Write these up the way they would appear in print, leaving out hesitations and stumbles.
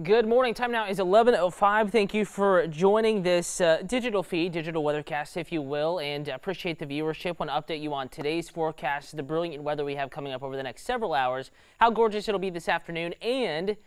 Good morning. Time now is 11:05. Thank you for joining this digital feed, digital weathercast, if you will, and appreciate the viewership. Want to update you on today's forecast, the brilliant weather we have coming up over the next several hours, how gorgeous it'll be this afternoon, and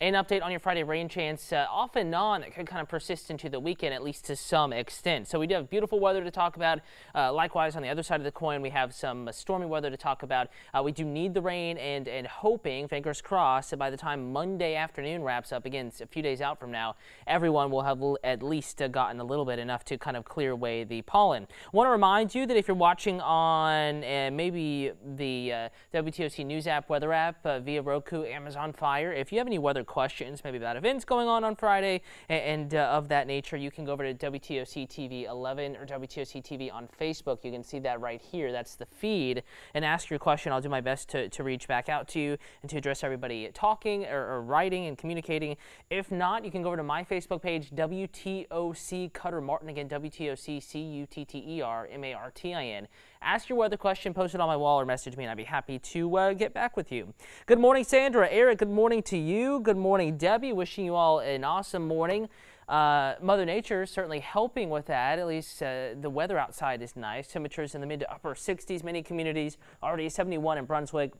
an update on your Friday rain chance, off and on, that could kind of persist into the weekend, at least to some extent. So we do have beautiful weather to talk about. Likewise, on the other side of the coin, we have some stormy weather to talk about. We do need the rain, and hoping, fingers crossed, that by the time Monday afternoon wraps up, again, a few days out from now, everyone will have at least gotten a little bit enough to kind of clear away the pollen. Want to remind you that if you're watching on maybe the WTOC News app, weather app, via Roku, Amazon Fire, if you have any weather questions, maybe about events going on Friday and of that nature, you can go over to WTOC TV 11 or WTOC TV on Facebook. You can see that right here. That's the feed, and ask your question. I'll do my best to reach back out to you and to address everybody talking or writing and communicating. If not, you can go over to my Facebook page, WTOC Cutter Martin. Again, WTOC CUTTER MARTIN. Ask your weather question, post it on my wall, or message me, and I'd be happy to get back with you. Good morning, Sandra. Eric, good morning to you. Good morning, Debbie. Wishing you all an awesome morning. Mother Nature is certainly helping with that. At least the weather outside is nice. Temperatures in the mid to upper 60s. Many communities already 71 in Brunswick,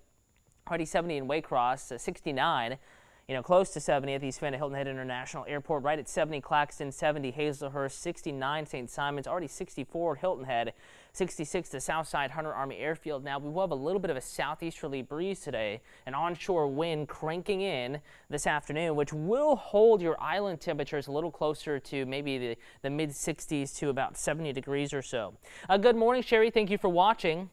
already 70 in Waycross, 69. Close to 70 at the Savannah Hilton Head International Airport, right at 70 Claxton, 70 Hazelhurst, 69 St. Simons, already 64 at Hilton Head, 66 the Southside Hunter Army Airfield. Now, we will have a little bit of a southeasterly breeze today, an onshore wind cranking in this afternoon, which will hold your island temperatures a little closer to maybe the mid-60s to about 70 degrees or so. Good morning, Sherry. Thank you for watching.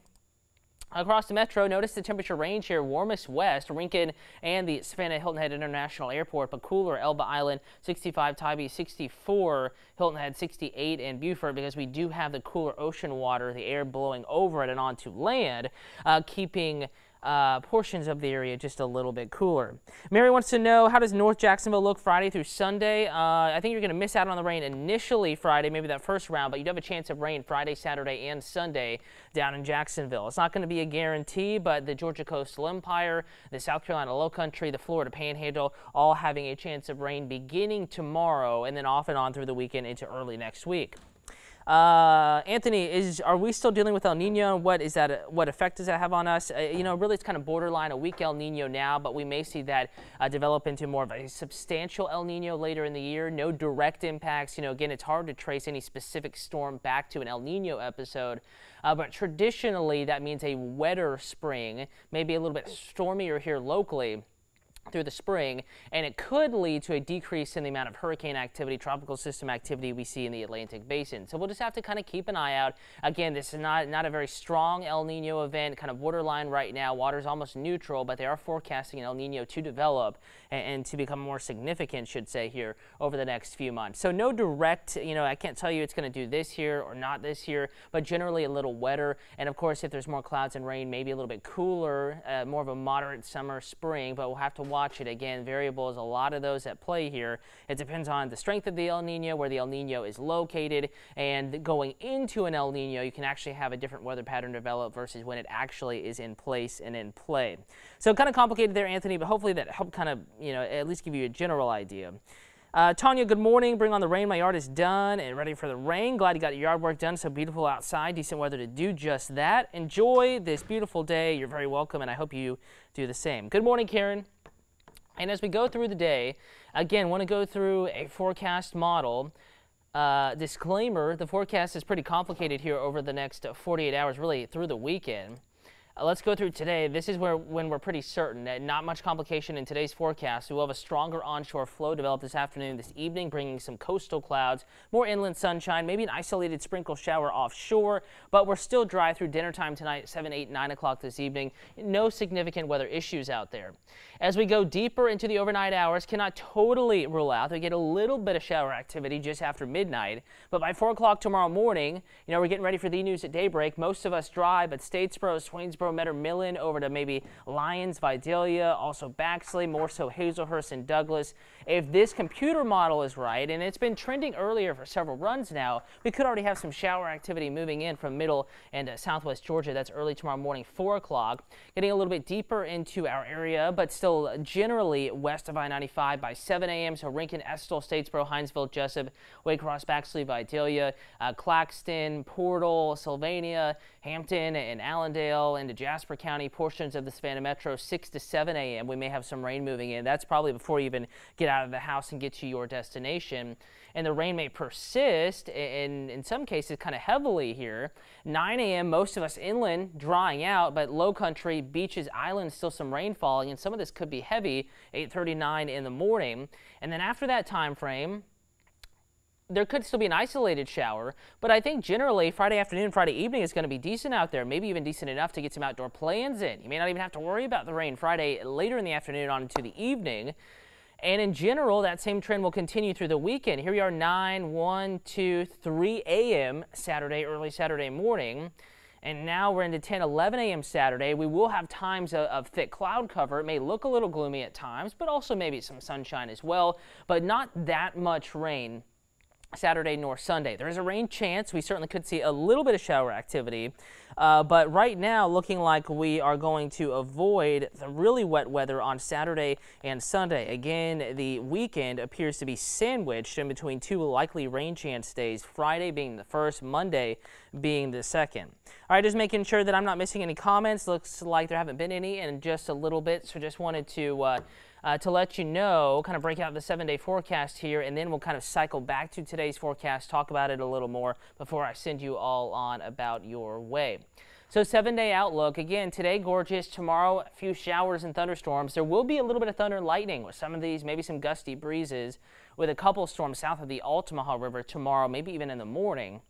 Across the metro, notice the temperature range here. Warmest west, Rincon and the Savannah Hilton Head International Airport, but cooler Elba Island, 65 Tybee, 64 Hilton Head, 68 in Beaufort, because we do have the cooler ocean water, the air blowing over it and onto land, keeping portions of the area just a little bit cooler. Mary wants to know, how does North Jacksonville look Friday through Sunday? I think you're going to miss out on the rain initially Friday, maybe that first round, but you do have a chance of rain Friday, Saturday, and Sunday down in Jacksonville. It's not going to be a guarantee, but the Georgia Coastal Empire, the South Carolina Lowcountry, the Florida Panhandle, all having a chance of rain beginning tomorrow and then off and on through the weekend into early next week. Anthony, are we still dealing with El Nino? What effect does that have on us? Really it's kind of borderline a weak El Nino now, but we may see that develop into more of a substantial El Nino later in the year. No direct impacts. Again, it's hard to trace any specific storm back to an El Nino episode, but traditionally that means a wetter spring, maybe a little bit stormier here locally through the spring, and it could lead to a decrease in the amount of hurricane activity, tropical system activity we see in the Atlantic Basin. So we'll just have to kind of keep an eye out. Again, this is not a very strong El Nino event, kind of borderline right now. Water's almost neutral, but they are forecasting an El Nino to develop and to become more significant, should say, here over the next few months. So no direct, I can't tell you it's going to do this here or not this year, but generally a little wetter. And of course, if there's more clouds and rain, maybe a little bit cooler, more of a moderate summer, spring, but we'll have to watch it. Again, variables, a lot of those at play here. It depends on the strength of the El Nino, where the El Nino is located, and going into an El Nino, you can actually have a different weather pattern develop versus when it actually is in place and in play. So kind of complicated there, Anthony, but hopefully that helped kind of, at least give you a general idea. Tanya, good morning. Bring on the rain. My yard is done and ready for the rain. Glad you got your yard work done. So beautiful outside. Decent weather to do just that. Enjoy this beautiful day. You're very welcome, and I hope you do the same. Good morning, Karen. And as we go through the day, again, want to go through a forecast model. Disclaimer, the forecast is pretty complicated here over the next 48 hours, really through the weekend. Let's go through today. This is when we're pretty certain that not much complication in today's forecast. We'll have a stronger onshore flow develop this afternoon, this evening, bringing some coastal clouds, more inland sunshine, maybe an isolated sprinkle shower offshore, but we're still dry through dinner time tonight, 7, 8, 9 o'clock this evening. No significant weather issues out there. As we go deeper into the overnight hours, cannot totally rule out we get a little bit of shower activity just after midnight, but by 4 o'clock tomorrow morning, we're getting ready for the news at daybreak. Most of us dry, but Statesboro, Swainsboro, Statesboro, Medgar-Millen over to maybe Lyons, Vidalia, also Baxley, more so Hazelhurst and Douglas. If this computer model is right, and it's been trending earlier for several runs now, we could already have some shower activity moving in from middle and southwest Georgia. That's early tomorrow morning, 4 o'clock. Getting a little bit deeper into our area, but still generally west of I-95 by 7 a.m. So Rankin, Estill, Statesboro, Hinesville, Jessup, Waycross, Baxley, Vidalia, Claxton, Portal, Sylvania, Hampton, and Allendale into Jasper County, portions of the Savannah Metro, 6 to 7 a.m. We may have some rain moving in. That's probably before you even get out of the house and get to your destination. And the rain may persist in some cases kind of heavily here. 9 a.m. most of us inland drying out, but low country, beaches, islands, still some rain falling, and some of this could be heavy, 8:39 in the morning. And then after that time frame, there could still be an isolated shower, but I think generally Friday afternoon, Friday evening is going to be decent out there, maybe even decent enough to get some outdoor plans in. You may not even have to worry about the rain Friday later in the afternoon on into the evening. And in general, that same trend will continue through the weekend. Here we are 9, 1, 2, 3 a.m. Saturday, early Saturday morning. And now we're into 10, 11 a.m. Saturday. We will have times of thick cloud cover. It may look a little gloomy at times, but also maybe some sunshine as well, but not that much rain Saturday nor Sunday. There is a rain chance. We certainly could see a little bit of shower activity, but right now looking like we are going to avoid the really wet weather on Saturday and Sunday. Again, the weekend appears to be sandwiched in between two likely rain chance days, Friday being the first, Monday being the second. All right, just making sure that I'm not missing any comments. Looks like there haven't been any in just a little bit, so just wanted to let you know, kind of break out the 7-day forecast here, and then we'll kind of cycle back to today's forecast, talk about it a little more before I send you all on about your way. So 7-day outlook, again, today gorgeous, tomorrow a few showers and thunderstorms. There will be a little bit of thunder and lightning with some of these, maybe some gusty breezes with a couple storms south of the Altamaha River tomorrow, maybe even in the morning.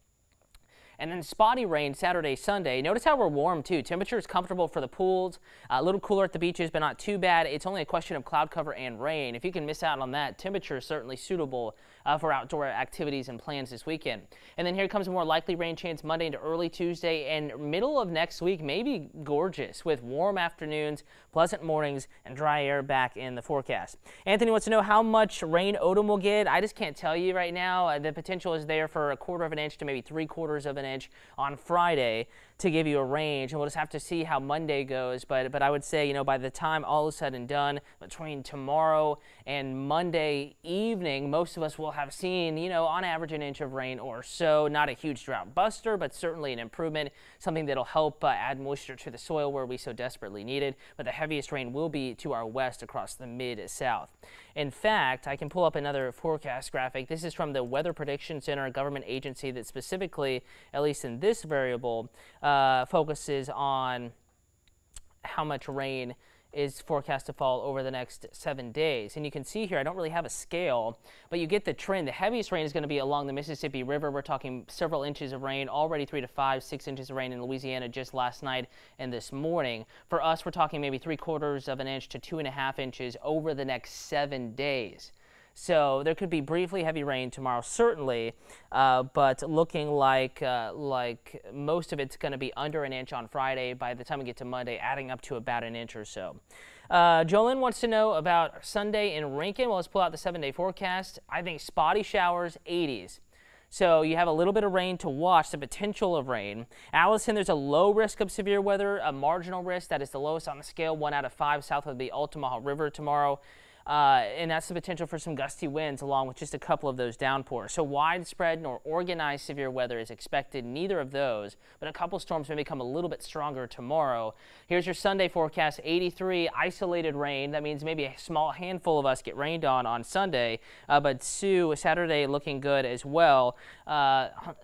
And then spotty rain Saturday, Sunday. Notice how we're warm, too. Temperature is comfortable for the pools. A little cooler at the beaches, but not too bad. It's only a question of cloud cover and rain. If you can miss out on that, temperature is certainly suitable for outdoor activities and plans this weekend. And then here comes a more likely rain chance Monday into early Tuesday, and middle of next week may be gorgeous with warm afternoons, pleasant mornings, and dry air back in the forecast. Anthony wants to know how much rain Odom will get. I just can't tell you right now. The potential is there for 1/4 of an inch to maybe 3/4 of an inch on Friday to give you a range, and we'll just have to see how Monday goes. But I would say, you know, by the time all is said and done, between tomorrow and Monday evening, most of us will have seen, you know, on average an inch of rain or so. Not a huge drought buster, but certainly an improvement, something that'll help add moisture to the soil where we so desperately need it. But the heaviest rain will be to our west across the mid-south. In fact, I can pull up another forecast graphic. This is from the Weather Prediction Center, a government agency that specifically, at least in this variable, focuses on how much rain is forecast to fall over the next 7 days. And you can see here, I don't really have a scale, but you get the trend. The heaviest rain is going to be along the Mississippi River. We're talking several inches of rain, already 3 to 5, 6 inches of rain in Louisiana just last night and this morning. For us, we're talking maybe 3/4 of an inch to 2.5 inches over the next 7 days. So there could be briefly heavy rain tomorrow, certainly, but looking like most of it's going to be under an inch on Friday. By the time we get to Monday, adding up to about an inch or so. Jolyn wants to know about Sunday in Rankin. Well, let's pull out the 7-day forecast. I think spotty showers, 80s. So you have a little bit of rain to watch, the potential of rain. Allison, there's a low risk of severe weather, a marginal risk. That is the lowest on the scale, 1 out of 5 south of the Altamaha River tomorrow. And that's the potential for some gusty winds along with just a couple of those downpours. So widespread nor organized severe weather is expected, neither of those, but a couple storms may become a little bit stronger tomorrow. Here's your Sunday forecast, 83, isolated rain. That means maybe a small handful of us get rained on Sunday, but Saturday looking good as well.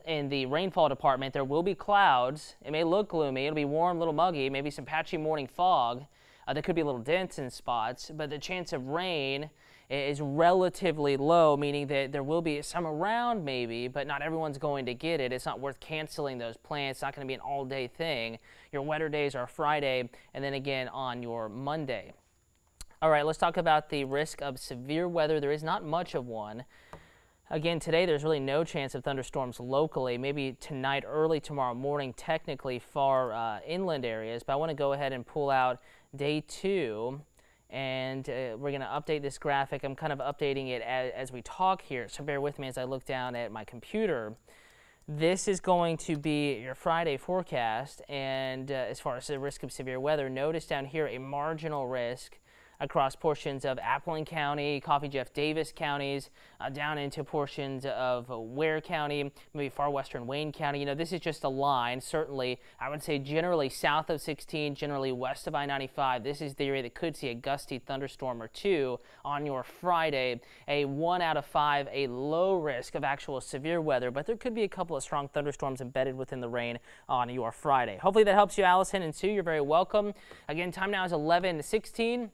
In the rainfall department, there will be clouds. It may look gloomy. It'll be warm, a little muggy, maybe some patchy morning fog. There could be a little dense in spots, but the chance of rain is relatively low, meaning that there will be some around maybe, but not everyone's going to get it. It's not worth canceling those plans. It's not going to be an all-day thing. Your wetter days are Friday and then again on your Monday. All right, let's talk about the risk of severe weather. There is not much of one. Again, today there's really no chance of thunderstorms locally. Maybe tonight, early tomorrow morning, technically far inland areas. But I want to go ahead and pull out day 2. And we're going to update this graphic. I'm kind of updating it as we talk here, so bear with me as I look down at my computer. This is going to be your Friday forecast, and as far as the risk of severe weather, notice down here a marginal risk across portions of Appling County, Coffee Jeff Davis counties, down into portions of Ware County, maybe far western Wayne County. You know, this is just a line. Certainly, I would say generally south of 16, generally west of I-95. This is the area that could see a gusty thunderstorm or two on your Friday. A 1 out of 5, a low risk of actual severe weather, but there could be a couple of strong thunderstorms embedded within the rain on your Friday. Hopefully that helps you, Allison and Sue. You're very welcome. Again, time now is 11:16.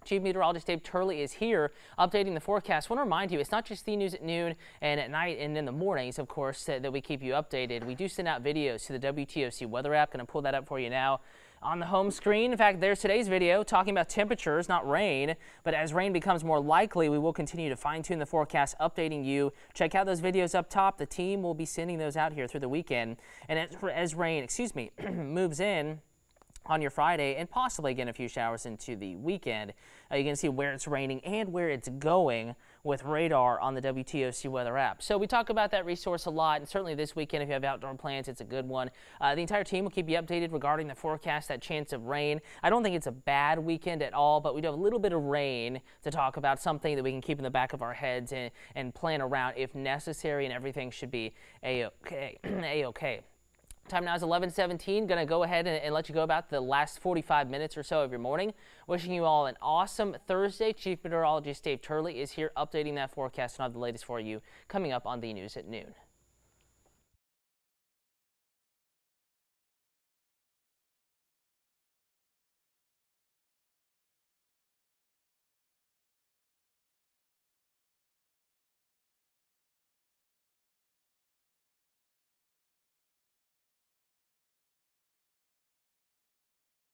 Chief Meteorologist Dave Turley is here updating the forecast. I want to remind you, it's not just the news at noon and at night and in the mornings, of course, that we keep you updated. We do send out videos to the WTOC weather app. Going to pull that up for you now on the home screen. In fact, there's today's video talking about temperatures, not rain. But as rain becomes more likely, we will continue to fine-tune the forecast, updating you. Check out those videos up top. The team will be sending those out here through the weekend. And as rain, moves in on your Friday and possibly again a few showers into the weekend, you can see where it's raining and where it's going with radar on the WTOC weather app. So we talk about that resource a lot, and certainly this weekend if you have outdoor plans, it's a good one. The entire team will keep you updated regarding the forecast, that chance of rain. I don't think it's a bad weekend at all, but we do have a little bit of rain to talk about, something that we can keep in the back of our heads and plan around if necessary, and everything should be a-okay. A-okay. Time now is 11:17. Going to go ahead and let you go about the last 45 minutes or so of your morning. Wishing you all an awesome Thursday. Chief Meteorologist Dave Turley is here updating that forecast, and I'll have the latest for you coming up on the news at noon.